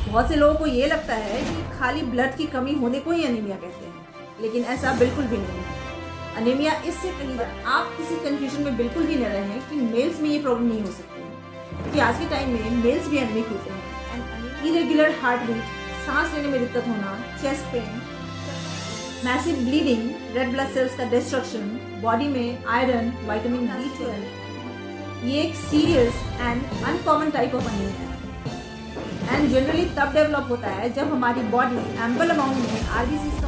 बहुत से लोगों को ये लगता है कि खाली ब्लड की कमी होने को ही एनीमिया कहते हैं, लेकिन ऐसा बिल्कुल भी नहीं है। अनीमिया इससे कहीं आप किसी कंफ्यूजन में बिल्कुल भी न रहें कि मेल्स में ये प्रॉब्लम नहीं हो सकती है, क्योंकि आज के टाइम में मेल्स भी एनीमिक होते हैं। इरेगुलर हार्ट बीट, सांस लेने में दिक्कत होना, chest pain, massive bleeding, red blood cells का डिस्ट्रक्शन, बॉडी में आयरन, विटामिन B12, ये एक serious and uncommon type of anaemia है एंड जनरली तब डेवलप होता है जब हमारी बॉडी एम्पल अमाउंट में आरबीसीज का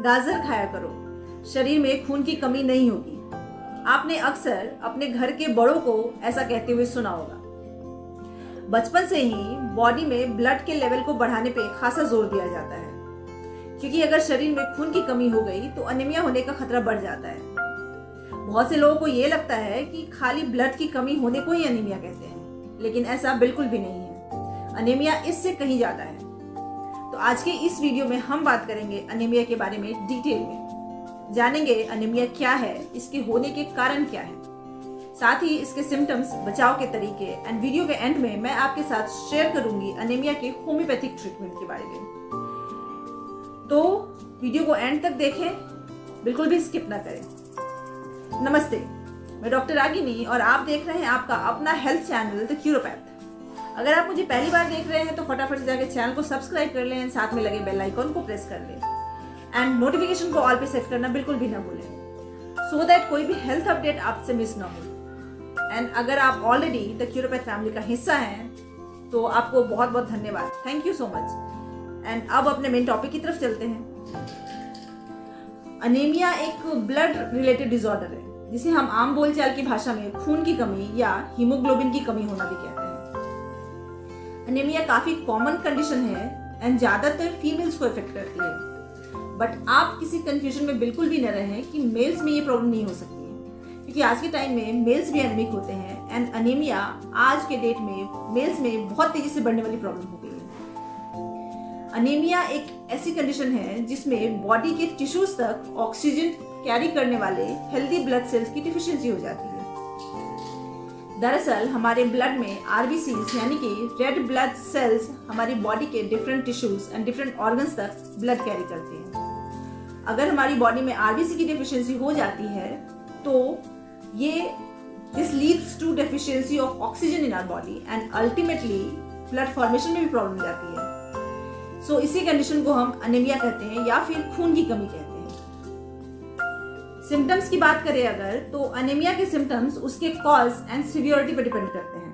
गाजर खाया करो, शरीर में खून की कमी नहीं होगी। आपने अक्सर अपने घर के बड़ों को ऐसा कहते हुए सुना होगा। बचपन से ही बॉडी में ब्लड के लेवल को बढ़ाने पे खासा जोर दिया जाता है, क्योंकि अगर शरीर में खून की कमी हो गई तो अनीमिया होने का खतरा बढ़ जाता है। बहुत से लोगों को ये लगता है कि खाली ब्लड की कमी होने को ही अनीमिया कहते हैं, लेकिन ऐसा बिल्कुल भी नहीं है। अनीमिया इससे कहीं ज्यादा है। तो आज के इस वीडियो में हम बात करेंगे अनीमिया के बारे में डिटेल में, जानेंगे अनीमिया क्या है, इसके होने के कारण क्या है, साथ ही इसके सिम्टम्स, बचाव के तरीके एंड वीडियो के एंड में मैं आपके साथ शेयर करूंगी अनीमिया के होम्योपैथिक ट्रीटमेंट के बारे में। तो वीडियो को एंड तक देखें, बिल्कुल भी स्किप ना करें। नमस्ते, मैं डॉक्टर रागिनी और आप देख रहे हैं आपका अपना हेल्थ चैनल द क्यूरोपैथ। अगर आप मुझे पहली बार देख रहे हैं तो फटाफट से जाकर चैनल को सब्सक्राइब कर लें, साथ में लगे बेल आइकॉन को प्रेस कर लें एंड नोटिफिकेशन को ऑल पे सेट करना बिल्कुल भी ना भूलें, सो दैट कोई भी हेल्थ अपडेट आपसे मिस ना हो। एंड अगर आप ऑलरेडी द क्यूरोपैथ फैमिली का हिस्सा हैं तो आपको बहुत बहुत धन्यवाद, thank you so much. And अब अपने मेन टॉपिक की तरफ चलते हैं। अनीमिया एक ब्लड रिलेटेड डिसऑर्डर है, जिसे हम आम बोलचाल की भाषा में खून की कमी या हीमोग्लोबिन की कमी होना भी कहते हैं। अनीमिया काफी कॉमन कंडीशन है एंड ज्यादातर फीमेल्स को इफेक्ट करती है, बट आप किसी कंफ्यूजन में बिल्कुल भी न रहें कि मेल्स में ये प्रॉब्लम नहीं हो सकती है, क्योंकि आज के टाइम में मेल्स भी एनीमिक होते हैं एंड अनीमिया आज के डेट में मेल्स में बहुत तेजी से बढ़ने वाली प्रॉब्लम हो गई है। अनीमिया एक ऐसी कंडीशन है जिसमें बॉडी के टिश्यूज तक ऑक्सीजन कैरी करने वाले हेल्दी ब्लड सेल्स की डिफिशियंसी हो जाती है। दरअसल हमारे ब्लड में आरबीसीज यानी कि रेड ब्लड सेल्स हमारी बॉडी के different tissues and different organs तक ब्लड कैरी करते हैं। अगर हमारी बॉडी में आरबीसी की डिफिशियंसी हो जाती है तो this leads to deficiency of oxygen in our body and ultimately blood formation में भी प्रॉब्लम जाती है। सो इसी कंडीशन को हम अनीमिया कहते हैं या फिर खून की कमी कहते हैं। सिम्टम्स की बात करें अगर, तो अनीमिया के सिम्टम्स उसके कॉज एंड सिवियरिटी पर डिपेंड करते हैं।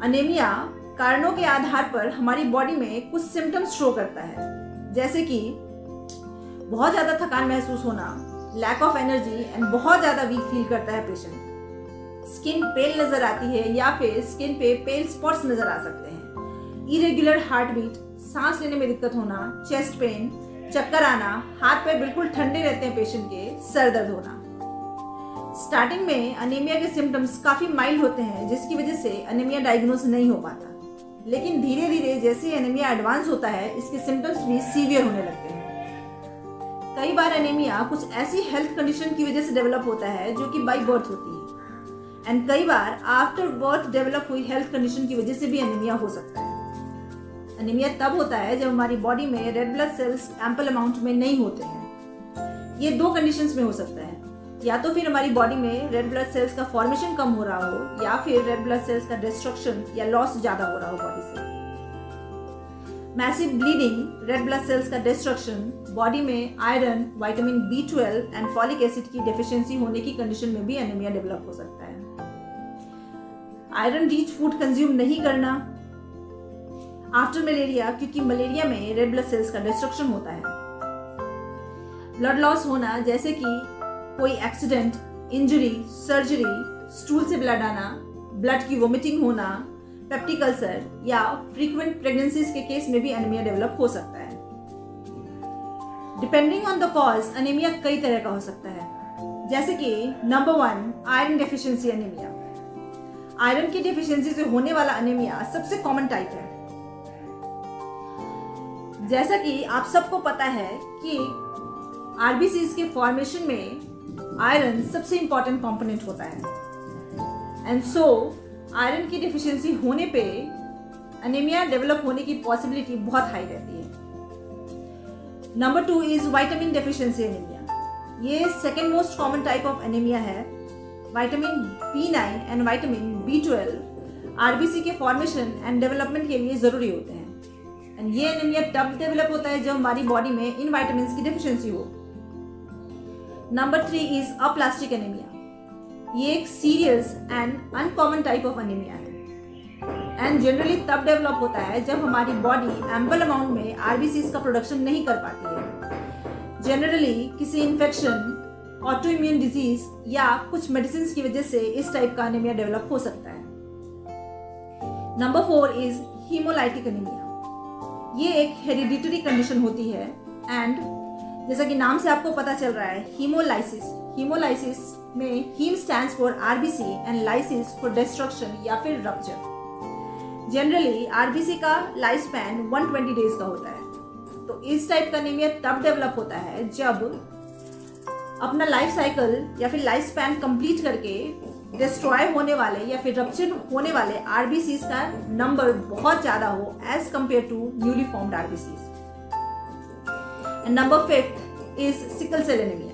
अनीमिया कारणों के आधार पर हमारी बॉडी में कुछ सिम्टम्स शो करता है, जैसे कि बहुत ज्यादा थकान महसूस होना, लैक ऑफ एनर्जी एंड बहुत ज्यादा वीक फील करता है पेशेंट, स्किन पेल नजर आती है या फिर स्किन पे पेल स्पॉट्स नजर आ सकते हैं, इरेगुलर हार्ट बीट, सांस लेने में दिक्कत होना, चेस्ट पेन, चक्कर आना, हाथ पैर बिल्कुल ठंडे रहते हैं पेशेंट के, सर दर्द होना। स्टार्टिंग में अनीमिया के सिम्टम्स काफी माइल्ड होते हैं, जिसकी वजह से अनीमिया डायग्नोस नहीं हो पाता, लेकिन धीरे धीरे जैसे अनीमिया एडवांस होता है इसके सिम्टम्स भी सीवियर होने लगते हैं। कई बार अनीमिया कुछ ऐसी हेल्थ कंडीशन की वजह से डेवलप होता है जो कि बाय बर्थ होती है एंड कई बार आफ्टर बर्थ डेवलप हुई हेल्थ कंडीशन की वजह से भी अनीमिया हो सकता है। अनीमिया तब होता है जब हमारी बॉडी में red blood cells ample amount में नहीं होते हैं। ये दो कंडीशंस में हो सकता है, या तो फिर हमारी बॉडी में रेड ब्लड सेल्स का फॉर्मेशन कम हो रहा हो या फिर रेड ब्लड सेल्स का डिस्ट्रक्शन या लॉस ज्यादा हो रहा हो बॉडी से। Massive bleeding, red blood cells का डिस्ट्रक्शन, बॉडी में iron, vitamin B12 and folic acid की डेफिशिएंसी होने की कंडीशन में भी अनीमिया डेवलप हो सकता है। आयरन रिच फूड कंज्यूम नहीं करना आफ्टर मलेरिया, क्योंकि मलेरिया में रेड ब्लड सेल्स का डिस्ट्रक्शन होता है। ब्लड लॉस होना, जैसे कि कोई एक्सीडेंट, इंजरी, सर्जरी, स्टूल से ब्लड आना, ब्लड की वोमिटिंग होना, पेप्टिक अल्सर या फ्रीक्वेंट प्रेगनेंसीज के केस में भी अनीमिया डेवलप हो सकता है। Depending on the cause anaemia कई तरह का हो सकता है, जैसे कि number 1 iron deficiency anaemia. Iron की डेफिशिएंसी से होने वाला अनीमिया सबसे कॉमन टाइप है। जैसा कि आप सबको पता है कि आरबीसीज के फॉर्मेशन में आयरन सबसे इंपॉर्टेंट कंपोनेंट होता है। एंड सो आयरन की डिफिशियंसी होने पे एनीमिया डेवलप होने की पॉसिबिलिटी बहुत हाई रहती है। Number 2 is vitamin deficiency anaemia. ये second most common type of anaemia है। Vitamin B9 and vitamin B12 RBC के फॉर्मेशन एंड डेवलपमेंट के लिए जरूरी होते हैं। एंड ये एनीमिया तब डेवलप होता है जब हमारी बॉडी में इन विटामिन की डेफिशिएंसी हो। Number 3 is aplastic anaemia. ये एक serious and uncommon type of anaemia है एंड जनरली तब डेवलप होता है जब हमारी बॉडी एम्पल अमाउंट में आरबीसीज का प्रोडक्शन नहीं कर पाती है। जनरली किसी इन्फेक्शन, ऑटो इम्यून डिजीज या कुछ मेडिसिन की वजह से इस टाइप का एनीमिया डेवलप हो सकता है। Number 4 is haemolytic anaemia. ये एक हेरिडिटरी कंडीशन होती है एंड जैसा कि नाम से आपको पता चल रहा है, हीमोलाइसिस। हीमोलाइसिस में heme stands for RBC and lysis for destruction या फिर रप्चर। जनरली आरबीसी का लाइफ स्पैन 120 डेज का होता है। तो इस टाइप का एनीमिया तब डेवलप होता है जब अपना लाइफ साइकिल या फिर लाइफ स्पैन कंप्लीट करके डिस्ट्रॉय होने वाले या फिर रप्चर होने वाले आरबीसीज का नंबर बहुत ज्यादा हो as compare to newly formed RBCs. And number 5 is sickle cell anaemia.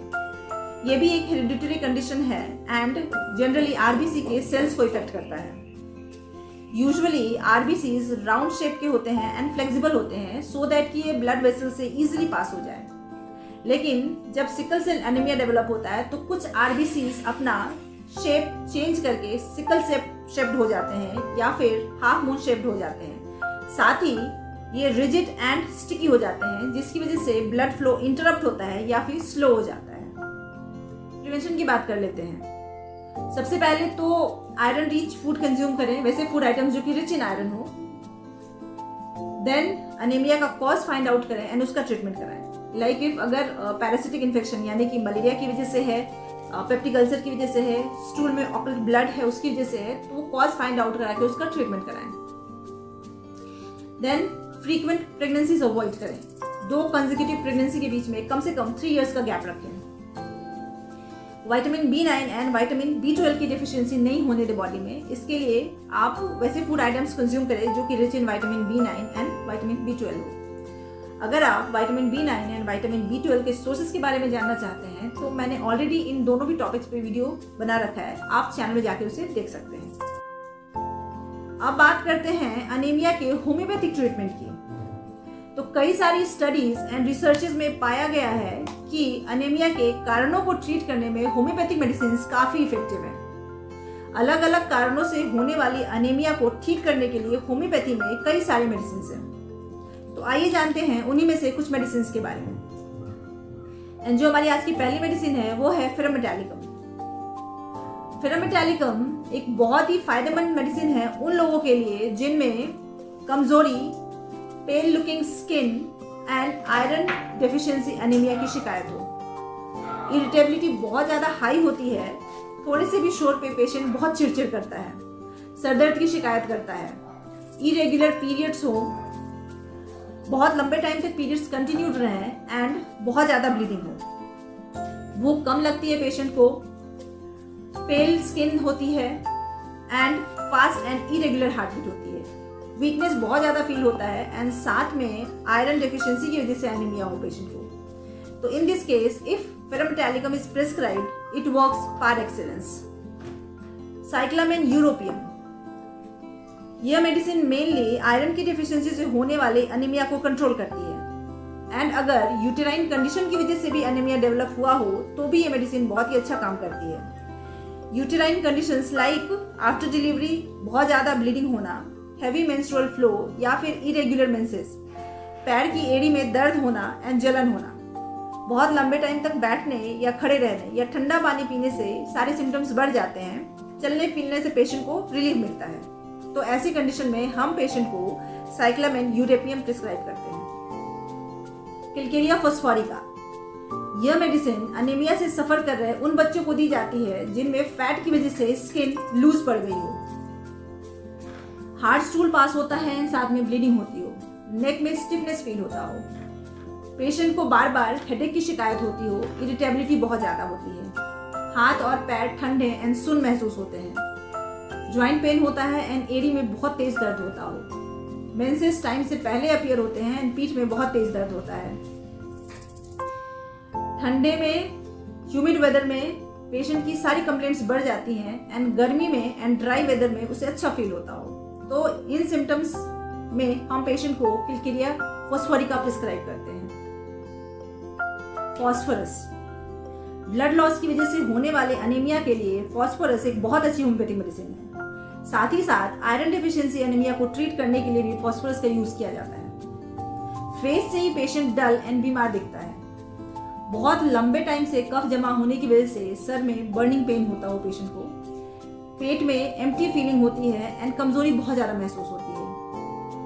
ये भी एक हेरिडिटरी कंडीशन है एंड जनरली आरबीसी के सेल्स को इफेक्ट करता है। यूजुअली आरबीसीज राउंड शेप के होते हैं एंड फ्लेक्सिबल होते हैं सो दैट कि ये ब्लड वेसल से इजीली पास हो जाए। लेकिन जब सिकल सेल एनीमिया डेवलप होता है तो कुछ आरबीसीज अपना शेप चेंज करके सिकल शेप्ड हो जाते हैं या फिर हाफ मून शेप्ड हो जाते हैं। साथ ही ये रिजिड एंड स्टिकी हो जाते हैं जिसकी वजह से ब्लड फ्लो इंटरप्ट होता है या फिर स्लो हो जाता है। प्रिवेंशन की बात कर लेते हैं। सबसे पहले तो आयरन रिच फूड कंज्यूम करें, वैसे फूड आइटम्स जो कि रिच इन आयरन हो। देन एनीमिया का कॉज फाइंड आउट करें एंड उसका ट्रीटमेंट कराएं। लाइक इफ अगर पैरासिटिक इन्फेक्शन यानी कि मलेरिया की वजह से है, पेप्टिक अल्सर की वजह से है, स्टूल में ऑक्लट ब्लड है उसकी वजह से है, तो वो कॉज फाइंड आउट करा के उसका ट्रीटमेंट कराएं। देन फ्रीक्वेंट प्रेगनेंसीज अवॉइड करें। 2 कंसेक्यूटिव प्रेगनेंसी के बीच में कम से कम 3 इयर्स का गैप रखें। Vitamin B9 and vitamin B12 की डेफिशिएंसी नहीं होने दे बॉडी में, इसके लिए आप वैसे फूड आइटम्स कंज्यूम करें जो कि rich in vitamin B9 and vitamin B12 हो। अगर आप vitamin B9 and vitamin B12 के सोर्सेज के बारे में जानना चाहते हैं तो मैंने ऑलरेडी इन दोनों भी टॉपिक्स पे वीडियो बना रखा है, आप चैनल में जाके उसे देख सकते हैं। अब बात करते हैं एनीमिया के होम्योपैथिक ट्रीटमेंट की। तो कई सारी स्टडीज एंड रिसर्चेज में पाया गया है कि एनीमिया के कारणों को ट्रीट करने में होम्योपैथिक मेडिसिन काफी इफेक्टिव है। अलग अलग कारणों से होने वाली एनीमिया को ठीक करने के लिए होम्योपैथी में कई सारी मेडिसिन हैं। तो आइए जानते हैं उन्हीं में से कुछ मेडिसिन के बारे में। एंड जो हमारी आज की पहली मेडिसिन है वो है फेरामेटालिकम। फेरामेटालिकम एक बहुत ही फायदेमंद मेडिसिन है उन लोगों के लिए जिनमें कमजोरी, pale looking skin and iron deficiency anaemia की शिकायत हो। इरिटेबिलिटी बहुत ज्यादा हाई होती है, थोड़े से भी शोर पे पेशेंट बहुत चिड़चिड़ करता है, सर दर्द की शिकायत करता है, इरेगुलर पीरियड्स हो, बहुत लंबे टाइम तक पीरियड्स कंटिन्यूड रहे एंड बहुत ज्यादा ब्लीडिंग हो, भूख कम लगती है पेशेंट को, पेल स्किन होती है and fast and irregular heartbeat होती है, वीकनेस बहुत ज्यादा फील होता है एंड साथ में आयरन डेफिशिएंसी की वजह से एनीमिया हो पेशेंट को। तो in this case if ferrum metallicum is prescribed it works par excellence. Cyclamen europaeum, यह मेडिसिन मेनली आयरन की डेफिशिएंसी से होने वाले एनीमिया को कंट्रोल करती है एंड अगर यूटेराइन कंडीशन की वजह से भी एनीमिया डेवलप हुआ हो तो भी ये मेडिसिन बहुत ही अच्छा काम करती है। Uterine conditions like after delivery बहुत ज्यादा ब्लीडिंग होना, हैवी मेंस्ट्रुअल फ्लो या फिर इरेगुलर मेंसेस, पैर की एड़ी में दर्द होना एंड जलन होना, बहुत लंबे टाइम तक बैठने या खड़े रहने या ठंडा पानी पीने से सारे सिम्टम्स बढ़ जाते हैं, चलने फिरने से पेशेंट को रिलीफ मिलता है। तो ऐसी कंडीशन में हम पेशेंट को साइक्लामेन यूरोपियम प्रिस्क्राइब करते हैं। किलकेरिया फॉस्फोरिका, यह मेडिसिन एनीमिया से सफर कर रहे उन बच्चों को दी जाती है जिनमें फैट की वजह से स्किन लूज पड़ गई हो, हार्ड स्टूल पास होता है, साथ में ब्लीडिंग होती हो, नेक में स्टिफनेस फील होता हो, पेशेंट को बार बार हेडेक की शिकायत होती हो, इरिटेबिलिटी बहुत ज्यादा होती है, हाथ और पैर ठंडे एंड सुन्न महसूस होते हैं, ज्वाइंट पेन होता है एंड एड़ी में बहुत तेज दर्द होता हो, मेंसेस टाइम से पहले अपीयर होते हैं एंड पीठ में बहुत तेज दर्द होता है। ठंडे में, ह्यूमिड वेदर में पेशेंट की सारी कंप्लेंट्स बढ़ जाती हैं एंड गर्मी में एंड ड्राई वेदर में उसे अच्छा फील होता हो, तो इन सिम्टम्स में हम पेशेंट को किलकिरिया फॉस्फोरिका प्रिस्क्राइब करते हैं। फॉस्फोरस, ब्लड लॉस की वजह से होने वाले अनीमिया के लिए फॉस्फोरस एक बहुत अच्छी होम्योपैथिक मेडिसिन है। साथ ही साथ आयरन डेफिशिएंसी अनीमिया को ट्रीट करने के लिए भी फॉस्फोरस का यूज किया जाता है। फेस से ही पेशेंट डल एंड बीमार दिखता है। बहुत लंबे टाइम से कफ जमा होने की वजह से सर में बर्निंग पेन होता हो पेशेंट को, पेट में एम्प्टी फीलिंग होती है एंड कमजोरी बहुत ज्यादा महसूस होती है।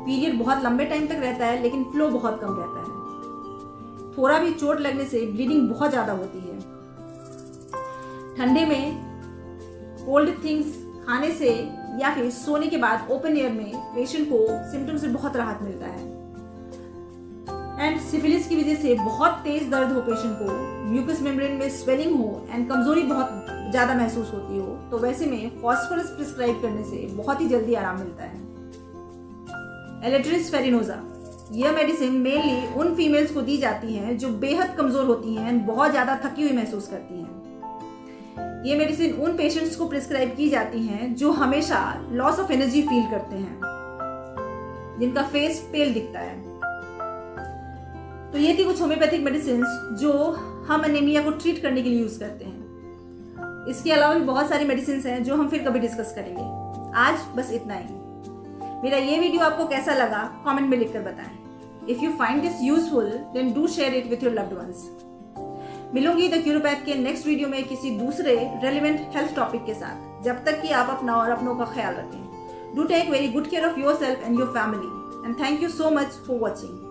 पीरियड बहुत लंबे टाइम तक रहता है लेकिन फ्लो बहुत कम रहता है। थोड़ा भी चोट लगने से ब्लीडिंग बहुत ज्यादा होती है। ठंडे में कोल्ड थिंग्स खाने से या फिर सोने के बाद ओपन एयर में पेशेंट को सिम्टम से बहुत राहत मिलता है। एंड सिफिलिस की वजह से बहुत तेज दर्द हो पेशेंट को, म्यूकस मेम्ब्रेन में स्वेलिंग हो एंड कमजोरी बहुत ज्यादा महसूस होती हो, तो वैसे में फॉस्फोरस प्रिस्क्राइब करने से बहुत ही जल्दी आराम मिलता है। एलेट्रिस फेरिनोजा, यह मेडिसिन मेनली उन फीमेल्स को दी जाती हैं जो बेहद कमजोर होती हैं एंड बहुत ज्यादा थकी हुई महसूस करती हैं। ये मेडिसिन उन पेशेंट्स को प्रिस्क्राइब की जाती हैं जो हमेशा लॉस ऑफ एनर्जी फील करते हैं, जिनका फेस पेल दिखता है। तो ये थी कुछ होम्योपैथिक मेडिसिन जो हम एनीमिया को ट्रीट करने के लिए यूज करते हैं। इसके अलावा भी बहुत सारी मेडिसिन हैं जो हम फिर कभी डिस्कस करेंगे। आज बस इतना ही। मेरा ये वीडियो आपको कैसा लगा कमेंट में लिखकर बताएं। If you find this useful then do share it with your loved ones. मिलूंगी द क्यूरोपैथ के नेक्स्ट वीडियो में किसी दूसरे रेलेवेंट हेल्थ टॉपिक के साथ। जब तक कि आप अपना और अपनों का ख्याल रखें। Do take very good care of your self and your family and thank you so much for watching.